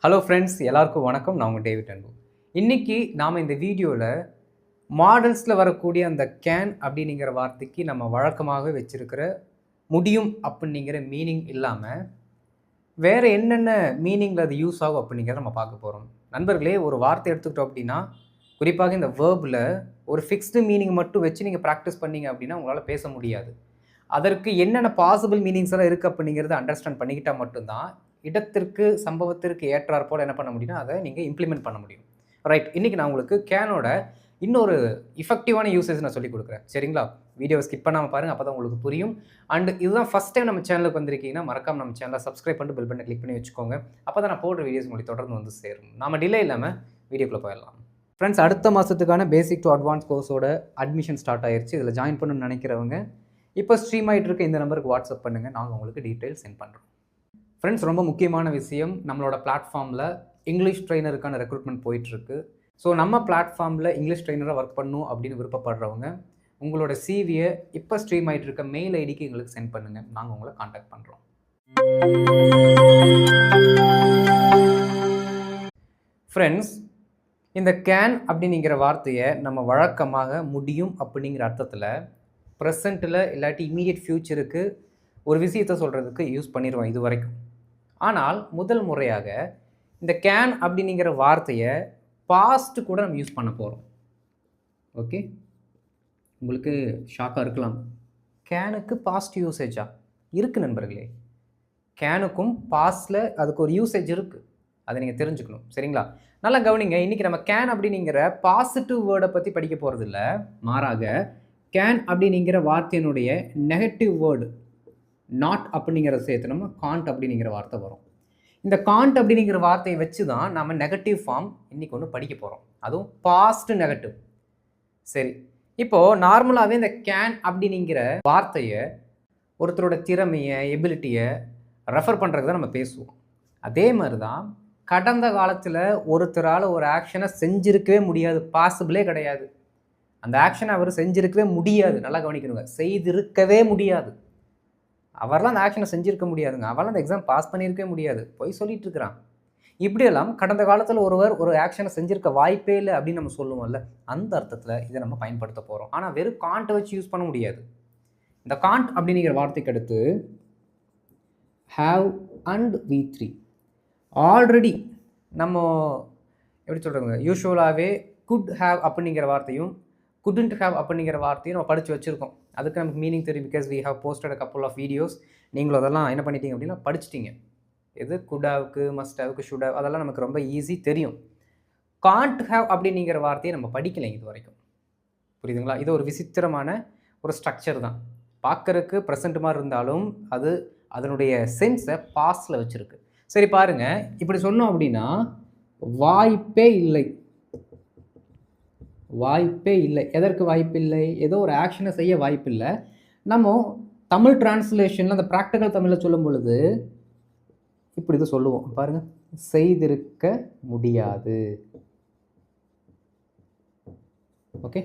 Hello friends, எல்லாருக்கும் வணக்கம். நான் உங்கள் டேவிட் அன்பு. இன்றைக்கி நாம் இந்த வீடியோவில் மாடல்ஸில் வரக்கூடிய அந்த கேன் அப்படிங்கிற வார்த்தைக்கு நம்ம வழக்கமாக வச்சுருக்கிற முடியும் அப்படிங்கிற மீனிங் இல்லாமல் வேறு என்னென்ன மீனிங்கில் அது யூஸ் ஆகும் அப்படிங்கிறத நம்ம பார்க்க போகிறோம். நண்பர்களே, ஒரு வார்த்தை எடுத்துக்கிட்டோம் அப்படின்னா, குறிப்பாக இந்த வேர்பில் ஒரு ஃபிக்ஸ்டு மீனிங் மட்டும் வச்சு நீங்கள் ப்ராக்டிஸ் பண்ணிங்க அப்படின்னா உங்களால் பேச முடியாது. அதற்கு என்னென்ன பாசிபிள் மீனிங்ஸ் எல்லாம் இருக்குது அப்படிங்கிறத அண்டர்ஸ்டாண்ட் பண்ணிக்கிட்டால் மட்டும்தான் இடத்திற்கு சம்பவத்திற்கு ஏற்றாற் போல் என்ன பண்ண முடியும்னா அதை நீங்கள் இம்ப்ளிமெண்ட் பண்ண முடியும். ரைட், இன்றைக்கி நான் உங்களுக்கு கேனோட இன்னொரு இஃபெக்டிவான யூசேஜ் நான் சொல்லிக் கொடுக்குறேன். சரிங்களா? வீடியோவை ஸ்கிப் பண்ணாமல் பாருங்கள், அப்போ தான் உங்களுக்கு புரியும். அண்ட் இதுதான் ஃபஸ்ட் டைம் நம்ம சேனலுக்கு வந்திருக்கீங்கன்னா மறக்காம நம்ம சேனலை சப்ஸ்கிரைப் பண்ணிட்டு பெல் பட்டனை கிளிக் பண்ணி வச்சுக்கோங்க. அப்போ தான் நான் போடுற வீடியோஸ் உங்களுக்கு தொடர்ந்து வந்து சேரும். நம்ம டிலே இல்லாமல் வீடியோக்குள்ளே போயிடலாம். ஃப்ரெண்ட்ஸ், அடுத்த மாதத்துக்கான பேசிக் டு அட்வான்ஸ் கோர்ஸோட அட்மிஷன் ஸ்டார்ட் ஆயிடுச்சு. இதில் ஜாயின் பண்ணணும்னு நினைக்கிறவங்க இப்போ ஸ்ட்ரீம் ஆகிட்டு இருக்க இந்த நம்பருக்கு வாட்ஸ்அப் பண்ணுங்கள், நாங்கள் உங்களுக்கு டீட்டெயில்ஸ் சென்ட் பண்ணுறோம். ஃப்ரெண்ட்ஸ், ரொம்ப முக்கியமான விஷயம், நம்மளோட பிளாட்ஃபார்மில் இங்கிலீஷ் ட்ரெயினருக்கான ரெக்ரூட்மெண்ட் போயிட்டுருக்கு. ஸோ நம்ம பிளாட்ஃபார்மில் இங்கிலீஷ் ட்ரெயினராக ஒர்க் பண்ணணும் அப்படின்னு விருப்பப்படுறவங்க உங்களோட சிவியை இப்போ ஸ்ட்ரீம் ஆகிட்டு இருக்க மெயில் ஐடிக்கு எங்களுக்கு சென்ட் பண்ணுங்கள், நாங்கள் உங்களை காண்டாக்ட் பண்ணுறோம். ஃப்ரெண்ட்ஸ், இந்த கேன் அப்படிங்கிற வார்த்தையை நம்ம வழக்கமாக முடியும் அப்படிங்கிற அர்த்தத்தில் ப்ரெசண்ட்டில் இல்லாட்டி இமீடியட் ஃப்யூச்சருக்கு ஒரு விஷயத்தை சொல்கிறதுக்கு யூஸ் பண்ணிடுவோம் இது வரைக்கும். ஆனால் முதல் முறையாக இந்த கேன் அப்படிங்கிற வார்த்தையை பாஸ்ட்டு கூட நம்ம யூஸ் பண்ண போகிறோம். ஓகே, உங்களுக்கு ஷாக்காக இருக்கலாம். கேனுக்கு பாஸ்ட் யூசேஜா? இருக்குது நண்பர்களே. கேனுக்கும் பாஸ்டில் அதுக்கு ஒரு யூசேஜ் இருக்குது, அதை நீங்கள் தெரிஞ்சுக்கணும். சரிங்களா? நல்லா கவனிங்க. இன்றைக்கி நம்ம கேன் அப்படிங்கிற பாசிட்டிவ் வேர்டை பற்றி படிக்க போகிறது இல்லை, மாறாக கேன் அப்படிங்கிற வார்த்தையினுடைய நெகட்டிவ் வேர்டு நாட் அப்படிங்கிறத சேர்த்து நம்ம காண்ட் அப்படிங்கிற வார்த்தை வரும். இந்த காண்ட் அப்படிங்கிற வார்த்தையை வச்சு தான் நம்ம நெகட்டிவ் ஃபார்ம் இன்றைக்கி ஒன்று படிக்க போகிறோம், அதுவும் பாஸ்ட் நெகட்டிவ். சரி, இப்போது நார்மலாகவே இந்த கேன் அப்படிங்கிற வார்த்தையை ஒருத்தரோட திறமையை எபிலிட்டியை ரெஃபர் பண்ணுறதுக்கு தான் நம்ம பேசுவோம். அதே மாதிரி தான் கடந்த காலத்தில் ஒருத்தரால் ஒரு ஆக்ஷனை செஞ்சுருக்கவே முடியாது, பாசிபிளே கிடையாது. அந்த ஆக்ஷனை அவர் செஞ்சுருக்கவே முடியாது. நல்லா கவனிக்கணுங்க, செய்திருக்கவே முடியாது. அவரெல்லாம் அந்த ஆக்ஷனை செஞ்சுருக்க முடியாதுங்க, அவரெல்லாம் அந்த எக்ஸாம் பாஸ் பண்ணியிருக்கவே முடியாது, போய் சொல்லிட்டு இருக்கிறான். இப்படியெல்லாம் கடந்த காலத்தில் ஒருவர் ஒரு ஆக்ஷனை செஞ்சுருக்க வாய்ப்பே இல்லை அப்படின்னு நம்ம சொல்லுவோம்ல, அந்த அர்த்தத்தில் இதை நம்ம பயன்படுத்த போகிறோம். ஆனால் வெறும் காண்ட்டை வச்சு யூஸ் பண்ண முடியாது. இந்த காண்ட் அப்படிங்கிற வார்த்தைக்கு அடுத்து ஹாவ் அண்ட் V3 ஆல்ரெடி நம்ம எப்படி சொல்கிறோங்க, யூஸ்வலாகவே குட் ஹாவ் அப்படிங்கிற வார்த்தையும் குட்ன்ட் ஹாவ் அப்படிங்கிற வார்த்தையும் நம்ம படித்து வச்சுருக்கோம். அதுக்கு நமக்கு மீனிங் தெரியும், because we have posted a couple of videos. நீங்களும் அதெல்லாம் என்ன பண்ணிட்டீங்க அப்படின்னா படிச்சிட்டிங்க. எது குட் ஹாவுக்கு, மஸ்ட் ஹாவுக்கு, ஷுட் ஹாவ், அதெல்லாம் நமக்கு ரொம்ப ஈஸி தெரியும். காண்ட் ஹாவ் அப்படிங்கிற வார்த்தையை நம்ம படிக்கலைங்க இது வரைக்கும். புரியுதுங்களா? இது ஒரு விசித்திரமான ஒரு ஸ்ட்ரக்சர் தான். பார்க்குறதுக்கு ப்ரெசண்ட் மாதிரி இருந்தாலும் அது அதனுடைய சென்ஸை பாஸ்டில் வச்சுருக்கு. சரி பாருங்கள், இப்படி சொன்னோம் அப்படின்னா வாய்ப்பே இல்லை. வாய்ப்பே இல்லை. எதற்கு வாய்ப்பில்லை? ஏதோ ஒரு ஆக்ஷனை செய்ய வாய்ப்பில்லை. நம்ம தமிழ் டிரான்ஸ்லேஷனில் அந்த ப்ராக்டிக்கல் தமிழில் சொல்லும் பொழுது இப்படி இது சொல்லுவோம் பாருங்கள், செய்திருக்க முடியாது. ஓகே,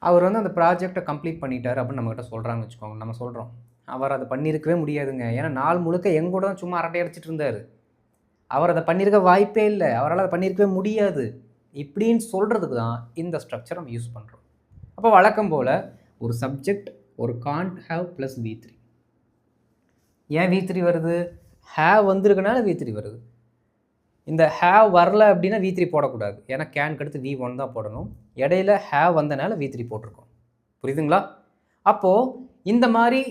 அவர் வந்து அந்த ப்ராஜெக்டை கம்ப்ளீட் பண்ணிட்டார் அப்படின்னு நம்மகிட்ட சொல்கிறாங்கன்னு வச்சுக்கோங்க. நம்ம சொல்கிறோம் அவர் அதை பண்ணியிருக்கவே முடியாதுங்க, ஏன்னா நாள் முழுக்க எங்கூட தான் சும்மா அரட்டை அடிச்சிட்டு இருந்தார், அவர் அதை பண்ணியிருக்க வாய்ப்பே இல்லை, அவரால் அதை பண்ணியிருக்கவே முடியாது இப்படின்னு சொல்கிறதுக்கு தான் இந்த ஸ்ட்ரக்சர் நம்ம யூஸ் பண்ணுறோம். அப்போ வழக்கம் போல் ஒரு சப்ஜெக்ட், ஒரு காண்ட் ஹாவ் ப்ளஸ் V3. ஏன் V3 வருது? ஹேவ் வந்திருக்கனால V3 வருது. இந்த ஹேவ் வரல அப்படின்னா V3 போடக்கூடாது, ஏன்னா கேனுக்கு அடுத்து V1 தான் போடணும். இடையில ஹேவ் வந்தனால V3 போட்டிருக்கோம். புரியுதுங்களா? அப்போது இந்த மாதிரி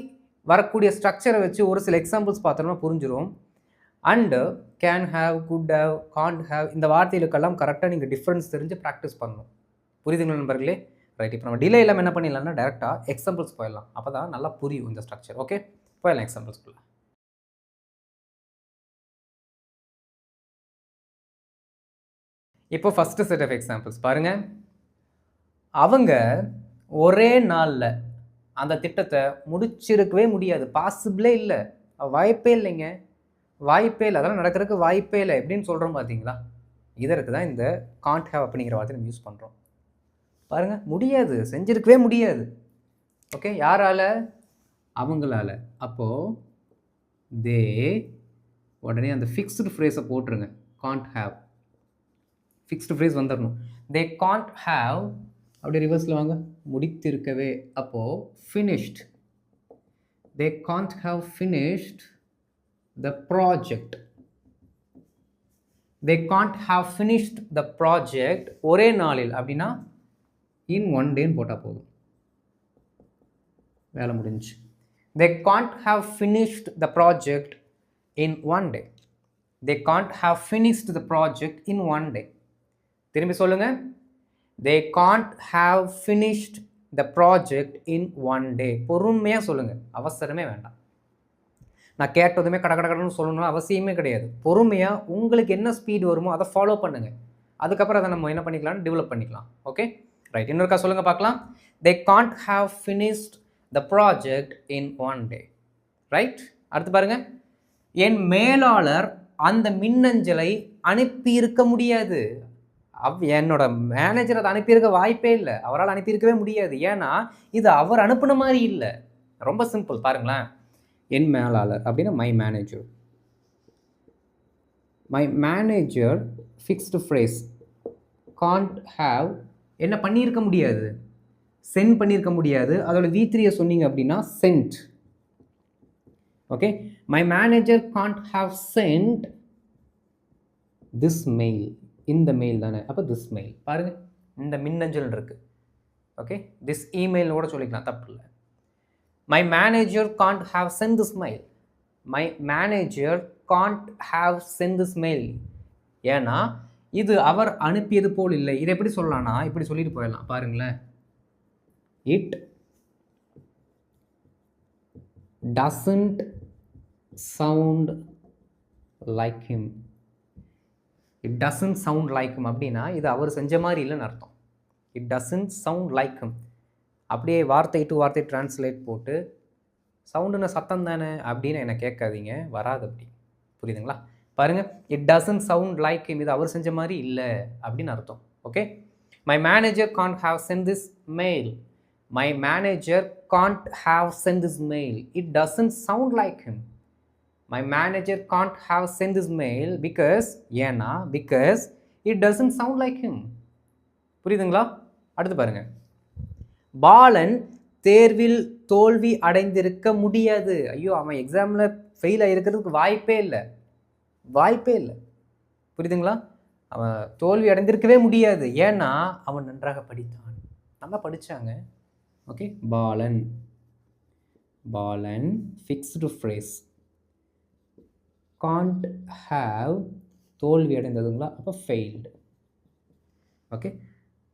வரக்கூடிய ஸ்ட்ரக்சரை வச்சு ஒரு சில எக்ஸாம்பிள்ஸ் பார்த்தோம்னா புரிஞ்சிடும். And can have, could have, can't have, இந்த வார்த்தைகளுக்கெல்லாம் கரெக்டாக நீங்கள் டிஃப்ரென்ஸ் தெரிஞ்சு ப்ராக்டிஸ் பண்ணணும். புரியுதுங்களா நண்பர்களே? ரைட், இப்போ நம்ம டிலே இல்லாமல் என்ன பண்ணிடலாம்னா டேரெக்டாக எக்ஸாம்பிள்ஸ் போயிடலாம், அப்போ தான் நல்லா புரியும் இந்த ஸ்ட்ரக்சர். ஓகே, போயிடலாம் எக்ஸாம்பிள்ஸ்குள்ள. இப்போ ஃபஸ்ட்டு செட் ஆஃப் எக்ஸாம்பிள்ஸ் பாருங்கள். அவங்க ஒரே நாளில் அந்த திட்டத்தை முடிச்சிருக்கவே முடியாது, பாசிபிளே இல்லை, வாய்ப்பே இல்லைங்க, வாய்ப்பே இல்லை, அதெல்லாம் நடக்கிறதுக்கு வாய்ப்பே இல்லை எப்படின்னு சொல்கிறோம் பார்த்தீங்களா? இதற்கு தான் இந்த காண்ட் ஹேவ் அப்படிங்கிற வார்த்தை நம்ம யூஸ் பண்ணுறோம். பாருங்கள், முடியாது, செஞ்சுருக்கவே முடியாது. ஓகே, யாரால்? அவங்களால. அப்போது தே உடனே அந்த ஃபிக்ஸ்டு ஃப்ரேஸை போட்டுருங்க. காண்ட் ஹேவ், ஃபிக்ஸ்டு ஃப்ரேஸ் வந்துடணும். தே காண்ட் ஹேவ், அப்படியே ரிவர்ஸில் வாங்க, முடித்திருக்கவே. அப்போது finished, they Gantt have finished the project, they Gantt have finished the project ஒரே நாளில், அப்படின்னா இன் ஒன் டேன்னு போட்டால் போதும், வேலை முடிஞ்சு. தே Gantt have finished the project in one day, they Gantt have finished the project in one day. திரும்பி சொல்லுங்க, தே Gantt have finished the project in one day. பொறுமையாக சொல்லுங்கள், அவசரமே வேண்டாம். நான் கேட்டதுமே கடன்னு சொல்லணும்னு அவசியமே கிடையாது. பொறுமையாக உங்களுக்கு என்ன ஸ்பீடு வருமோ அதை ஃபாலோ பண்ணுங்கள். அதுக்கப்புறம் அதை நம்ம என்ன பண்ணிக்கலாம், டெவலப் பண்ணிக்கலாம். ஓகே ரைட், இன்னொருக்கா சொல்லுங்கள் பார்க்கலாம். தே Gantt have finished the project in one day. Right, அடுத்து பாருங்கள். என் மேலாளர் அந்த மின்னஞ்சலை அனுப்பியிருக்க முடியாது. என்னோட மேனேஜர் அதை அனுப்பியிருக்க வாய்ப்பே இல்லை, அவரால் அனுப்பியிருக்கவே முடியாது. ஏன்னா இது அவர் அனுப்புன மாதிரி இல்லை. ரொம்ப சிம்பிள் பாருங்களேன். என் மேலாளர் அப்படின்னா my manager, my manager fixed phrase can't have என்ன பண்ணியிருக்க முடியாது, சென்ட் பண்ணியிருக்க முடியாது. அதோட V3 சொன்னீங்க அப்படின்னா sent. Okay, my manager can't have sent this mail. இந்த மெயில் தானே, அப்போ திஸ் மெயில் பாருங்கள், இந்த மின்னஞ்சல் இருக்குது. ஓகே, திஸ் இமெயில் கூட சொல்லிக்கலாம், தப்பு இல்லை. My manager can't have sent this mail, my manager can't have sent this mail. ஏன்னா இது அவர் அனுப்பியது போல் இல்லை. இதை எப்படி சொல்லலாம்னா இப்படி சொல்லிட்டு போயிடலாம் பாருங்களேன். It doesn't sound like him. It doesn't sound like him அப்படின்னா இது அவர் செஞ்ச மாதிரி இல்லைன்னு அர்த்தம். It doesn't sound like him அப்படியே வார்த்தை டு வார்த்தை டிரான்ஸ்லேட் போட்டு சவுண்டுன்னு சத்தம் தானே அப்படின்னு என்னை கேட்காதீங்க, வராது அப்படி. புரியுதுங்களா? பாருங்கள், it doesn't sound like him, இது அவர் செஞ்ச மாதிரி இல்லை அப்படின்னு அர்த்தம். Okay, my manager can't have sent this mail, my manager can't have sent this mail, it doesn't sound like him. My manager can't have sent this mail because, ஏன்னா because it doesn't sound like him. புரியுதுங்களா? அடுத்து பாருங்கள். பாலன் தேர்வில் தோல்வி அடைந்திருக்க முடியாது. ஐயோ, அவன் எக்ஸாமில் ஃபெயில் ஆகிருக்கிறதுக்கு வாய்ப்பே இல்லை, வாய்ப்பே இல்லை. புரியுதுங்களா? அவன் தோல்வி அடைந்திருக்கவே முடியாது. ஏன்னா அவன் நன்றாக படித்தான், நல்லா படித்தாங்க. Okay, Balan, Balan fixed phrase can't have தோல்வி அடைந்ததுங்களா, அப்போ failed. Okay,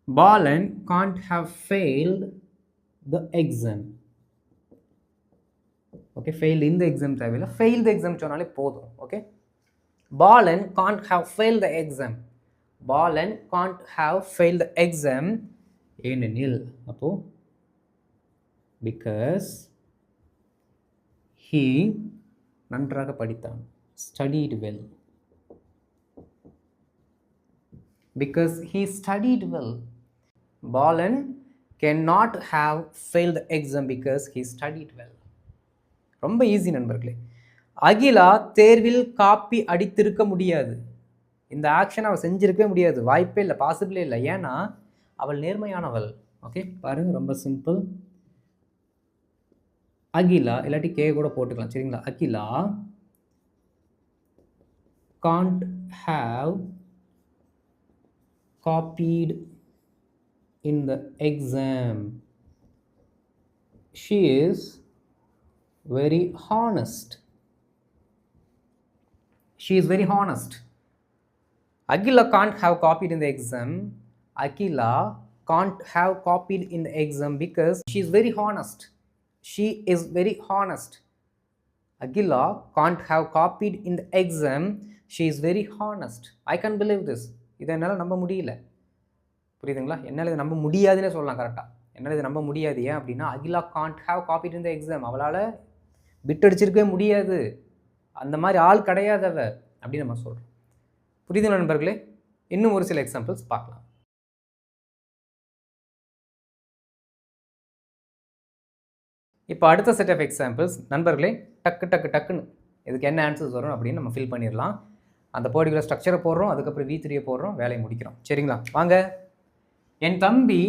Balan can't have failed the exam. Okay, failed in the exam தேவையில்லை, failed the exam சொன்னாலே போதும். Okay, Balan can't have failed the exam, Balan can't have failed the exam ஏனெனில், அப்போ because he நன்றாக படித்தான், studied well, because he studied well. Balan cannot have failed the exam because he studied well. ரொம்ப easy நண்பர்களே. அகிலா தேர்வில் copy அடித்திருக்க முடியாது. இந்த action அவள் செஞ்சிருக்கவே முடியாது, வாய்ப்பே இல்லை, பாசிபிளே இல்லை. ஏன்னா அவள் நேர்மையானவள். ஓகே, பாருங்க, ரொம்ப சிம்பிள். அகிலா இல்லாட்டி கே கூட போட்டுக்கலாம், சரிங்களா? Akila can't have copied in the exam. She is very honest. She is very honest. Agila can't have copied in the exam. Agila can't have copied in the exam because she is very honest. She is very honest. Agila can't have copied in the exam. She is very honest. I can't believe this. இதை என்னால் நம்ப முடியல. புரியுதுங்களா? என்னால் இதை நம்ப முடியாதுன்னே சொல்லலாம் கரெக்டாக. என்னால் இதை நம்ப முடியாது. ஏன் அப்படின்னா Akila can't have copied in the exam, அவளால் பிட் அடிச்சிருக்கவே முடியாது, அந்த மாதிரி ஆள் கிடையாது அவ அப்படின்னு நம்ம சொல்கிறோம். புரியுதுங்களா நண்பர்களே? இன்னும் ஒரு சில எக்ஸாம்பிள்ஸ் பார்க்கலாம். இப்போ அடுத்த செட் ஆஃப் எக்ஸாம்பிள்ஸ் நண்பர்களே, டக்குன்னு இதுக்கு என்ன ஆன்சர்ஸ் வரும் அப்படின்னு நம்ம ஃபில் பண்ணிடலாம். அந்த பர்டிகுலர் ஸ்ட்ரக்சரை போடுறோம், அதுக்கப்புறம் V3 போடுறோம், வேலையை முடிக்கிறோம். சரிங்களா? வாங்க. என் தம்பி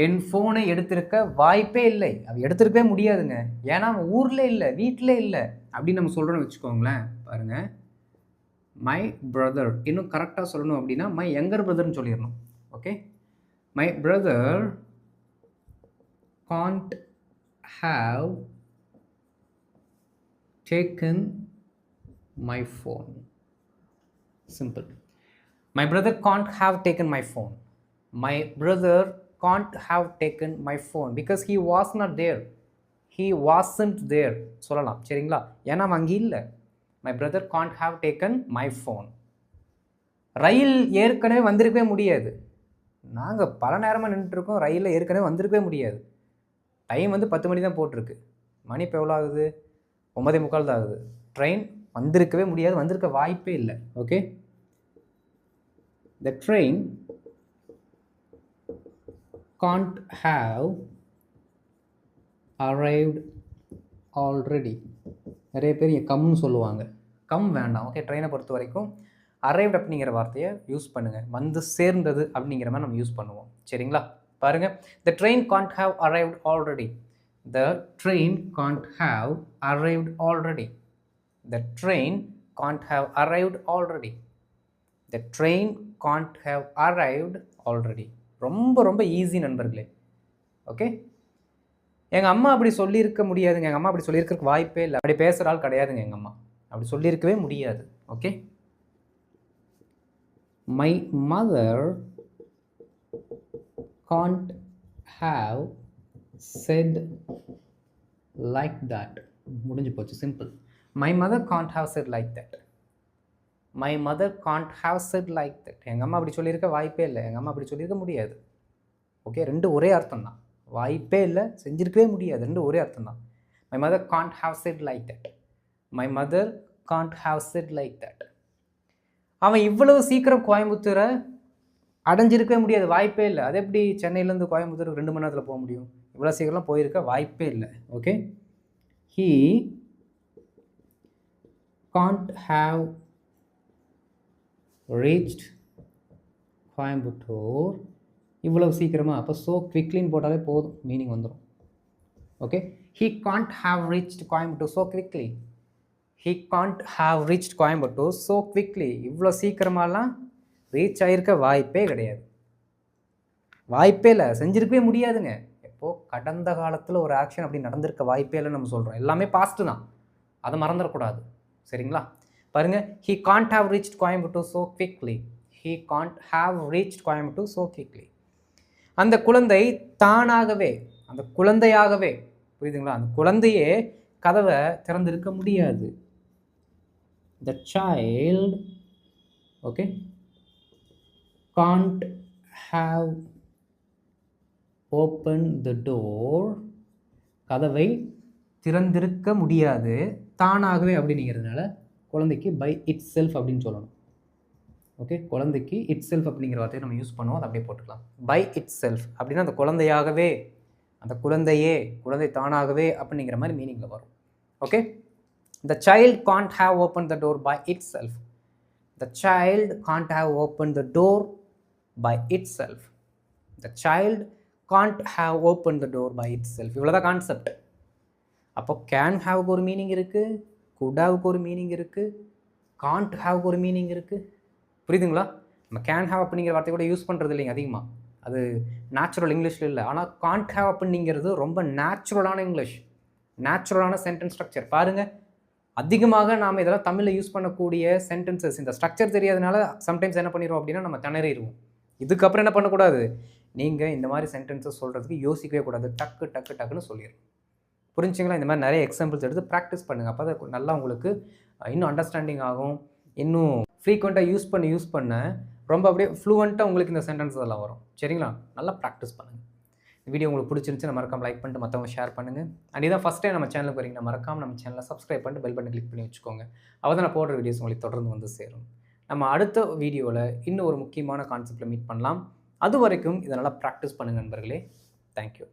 என் ஃபோனை எடுத்திருக்க வாய்ப்பே இல்லை. அது எடுத்திருக்கவே முடியாதுங்க. ஏன்னா அவன் ஊரில் இல்லை, வீட்டில் இல்லை அப்படின்னு நம்ம சொல்கிறோன்னு வச்சுக்கோங்களேன். பாருங்கள், மை பிரதர், இன்னும் கரெக்டாக சொல்லணும் அப்படின்னா மை யங்கர் பிரதர்னு சொல்லிடணும். Okay, my brother can't have taken my phone. Simple. My brother can't have taken my phone. My brother can't have taken my phone because he was not there. He wasn't there சொல்லலாம். சரிங்களா? ஏன்னா அங்கே இல்லை. My brother can't have taken my phone. ரயில் ஏற்கனவே வந்திருக்கவே முடியாது. நாங்கள் பல நேரமாக நின்றுட்டுருக்கோம், ரயிலில் ஏற்கனவே வந்திருக்கவே முடியாது. டைம் வந்து 10 மணி தான் போட்டிருக்கு. மணி இப்போ எவ்வளோ ஆகுது? 9:45 தான் ஆகுது. ட்ரெயின் வந்திருக்கவே முடியாது, வந்திருக்க வாய்ப்பே இல்லை. Okay, the train can't have arrived already. நிறைய பேர் இங்கே கம்னு சொல்லுவாங்க. கம் வேண்டாம். ஓகே, ட்ரெயினை பொறுத்த வரைக்கும் அரைவ்ட் அப்படிங்கிற வார்த்தையை யூஸ் பண்ணுங்கள். வந்து சேர்ந்தது அப்படிங்கிற மாதிரி நம்ம யூஸ் பண்ணுவோம். சரிங்களா? பாருங்கள், the train can't have arrived already. The train can't have arrived already. The train can't have arrived already. The train can't have arrived already. ரொம்ப ரொம்ப ஈஸி நண்பர்களே. ஓகே, எங்கள் அம்மா அப்படி சொல்லியிருக்க முடியாதுங்க. எங்கள் அம்மா அப்படி சொல்லியிருக்கிறதுக்கு வாய்ப்பே இல்லை. அப்படி பேசுகிற ஆள் கிடையாதுங்க எங்கள் அம்மா. அப்படி சொல்லியிருக்கவே முடியாது. Okay, my mother can't have said like that. முடிஞ்சு போச்சு. Simple. my mother can't have said like that. my mother can't have said like that. எங்கள் அம்மா அப்படி சொல்லியிருக்க வாய்ப்பே இல்லை. எங்கள் அம்மா அப்படி சொல்லியிருக்க முடியாது. ஓகே, ரெண்டு ஒரே அர்த்தம் தான். வாய்ப்பே இல்லை, செஞ்சிருக்கவே முடியாது, ரெண்டு ஒரே அர்த்தம் தான். my mother can't have said like that. my mother can't have said like that. அவன் இவ்வளவு சீக்கிரம் கோயம்புத்தூரை அடைஞ்சிருக்கவே முடியாது, வாய்ப்பே இல்லை. அது எப்படி சென்னையிலேருந்து கோயம்புத்தூருக்கு 2 மணி நேரத்தில் போக முடியும்? இவ்வளோ சீக்கிரம்லாம் போயிருக்க வாய்ப்பே இல்லை. Okay, he can't have reached Coimbatore இவ்வளவு சீக்கிரமாக. அப்போ ஸோ குவிக்லின்னு போட்டாலே போதும், மீனிங் வந்துடும். Okay, he can't have reached Coimbatore so quickly. he can't have reached Coimbatore so quickly. இவ்வளோ சீக்கிரமாலாம் ரீச் ஆகிருக்க வாய்ப்பே கிடையாது, வாய்ப்பே இல்லை, செஞ்சிருக்கவே முடியாதுங்க. எப்போது கடந்த காலத்தில் ஒரு ஆக்ஷன் அப்படி நடந்திருக்க வாய்ப்பே இல்லைன்னு நம்ம சொல்கிறோம். எல்லாமே பாஸ்ட்டு தான், அதை மறந்துடக்கூடாது. சரிங்களா? பாருங்கள், he can't have reached Coimbatore so quickly. he can't have reached Coimbatore so quickly. அந்த குழந்தை தானாகவே, அந்த குழந்தையாகவே, புரியுதுங்களா? அந்த குழந்தையே கதவை திறந்திருக்க முடியாது. the child, okay, can't have opened the door. கதவை திறந்திருக்க முடியாது, தானாகவே அப்படிங்கிறதுனால குழந்தைக்கு பை இட் செல்ஃப் அப்படின்னு சொல்லணும். ஓகே, குழந்தைக்கு இட் செல்ஃப் அப்படிங்கிற வார்த்தையை நம்ம யூஸ் பண்ணுவோம், அதை அப்படியே போட்டுக்கலாம். பை இட் செல்ஃப் அப்படின்னா அந்த குழந்தையாகவே, அந்த குழந்தையே, குழந்தை தானாகவே அப்படிங்கிற மாதிரி மீனிங்கில் வரும். Okay, the child can't have opened the door by itself. the child can't have opened the door by itself. the child can't have opened the door by itself. இவ்வளோதான் கான்செப்ட். அப்போ கேன் ஹாவுக்கு ஒரு மீனிங் இருக்குது, good ஹாவுக்கு ஒரு meaning இருக்குது, can't ஹாவுக்கு ஒரு meaning இருக்குது. புரியுதுங்களா? நம்ம கேன் ஹாவ் அப்படிங்கிற வார்த்தை கூட யூஸ் பண்ணுறது இல்லைங்க அதிகமாக, அது நேச்சுரல் இங்கிலீஷில் இல்லை. ஆனால் கான்ட் ஹாவ் அப்படிங்கிறது ரொம்ப நேச்சுரலான இங்கிலீஷ், நேச்சுரலான சென்டென்ஸ் ஸ்ட்ரக்சர். பாருங்கள், அதிகமாக நாம் இதெல்லாம் தமிழில் யூஸ் பண்ணக்கூடிய சென்டென்சஸ் இந்த ஸ்ட்ரக்சர் தெரியாதனால சம்டைம்ஸ் என்ன பண்ணிடுவோம் அப்படின்னா நம்ம திணறிடுவோம். இதுக்கப்புறம் என்ன பண்ணக்கூடாது, நீங்கள் இந்த மாதிரி சென்டென்சஸ் சொல்கிறதுக்கு யோசிக்கவே கூடாது, டக்கு டக்கு டக்குன்னு சொல்லிடுங்க. புரிஞ்சுங்களா? இந்த மாதிரி நிறைய எக்ஸாம்பிள்ஸ் எடுத்து ப்ராக்டிஸ் பண்ணுங்கள். அப்போ தான் நல்லா உங்களுக்கு இன்னும் அண்டர்ஸ்டாண்டிங் ஆகும். இன்னும் ஃப்ரீக்வெண்ட்டாக யூஸ் பண்ண ரொம்ப அப்படியே ஃப்ளூவெண்ட்டாக உங்களுக்கு இந்த சென்டென்ஸ் எல்லாம் வரும். சரிங்களா? நல்லா ப்ராக்டிஸ் பண்ணுங்கள். இந்த வீடியோ உங்களுக்கு பிடிச்சிருந்துச்சுன்னா மறக்காமல் லைக் பண்ணிட்டு மற்றவங்க ஷேர் பண்ணுங்கள். அண்ட் இதான் ஃபஸ்ட் டைம் நம்ம சேனலுக்கு வரீங்கன்னா மறக்காமல் நம்ம சேனலை சப்ஸ்கிரைப் பண்ணிட்டு பெல் பட்டன் கிளிக் பண்ணி வச்சுக்கோங்க. அப்போ தான் நான் போடுற வீடியோஸ் உங்களுக்கு தொடர்ந்து வந்து சேரும். நம்ம அடுத்த வீடியோவில் இன்னும் ஒரு முக்கியமான கான்செப்டில் மீட் பண்ணலாம். அது வரைக்கும் இதை நல்லா ப்ராக்டிஸ் பண்ணுங்கள் நண்பர்களே. தேங்க்யூ.